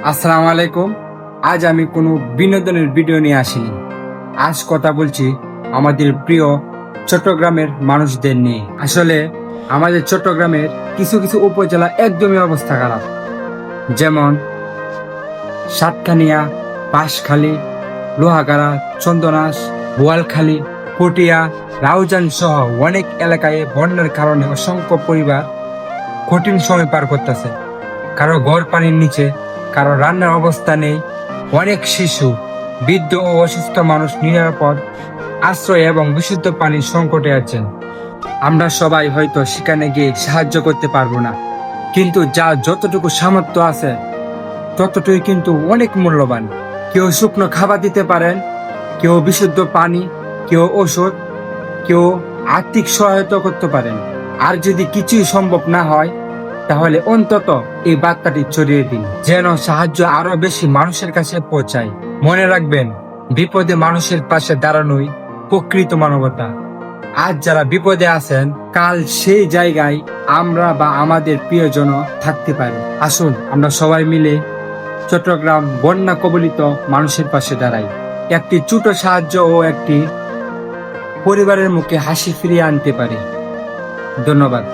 আসসালামু আলাইকুম। আজ আমি কোনো বিনোদনের ভিডিও নিয়ে আসিনি। আজ কথা বলছি আমাদের প্রিয় চট্টগ্রামের মানুষদের নিয়ে। আসলে আমাদের চট্টগ্রামের কিছু কিছু উপজেলা একদমই অবস্থা খারাপ, যেমন সাতকানিয়া, বাঁশখালী, লোহাগাড়া, চন্দনাস, বোয়ালখালী, পটিয়া, রাউজান সহ অনেক এলাকায় বন্যার কারণে অসংখ্য পরিবার কঠিন সময় পার করতেছে। কারো ঘর পানির নিচে, কারো রান্নার অবস্থা নেই। অনেক শিশু, বৃদ্ধ ও অসুস্থ মানুষ নিরাপদ আশ্রয় এবং বিশুদ্ধ পানির সংকটে আছেন। আমরা সবাই হয়তো সেখানে গিয়ে সাহায্য করতে পারবো না, কিন্তু যা যতটুকু সামর্থ্য আছে ততটুকুই কিন্তু অনেক মূল্যবান। কেউ শুকনো খাবার দিতে পারেন, কেউ বিশুদ্ধ পানি, কেউ ওষুধ, কেউ আর্থিক সহায়তা করতে পারেন। আর যদি কিছুই সম্ভব না হয়, তাহলে অন্তত এই বার্তাটি ছড়িয়ে দিন, যেন সাহায্য আরো বেশি মানুষের কাছে পৌঁছায়। মনে রাখবেন, বিপদে মানুষের পাশে দাঁড়ানোই প্রকৃত মানবতা। আজ যারা বিপদে আছেন, কাল সেই জায়গায় আমরা বা আমাদের প্রিয়জন থাকতে পারি। আসুন আমরা সবাই মিলে চট্টগ্রাম বন্যা কবলিত মানুষের পাশে দাঁড়াই। একটি ছোট সাহায্য ও একটি পরিবারের মুখে হাসি ফিরিয়ে আনতে পারি। ধন্যবাদ।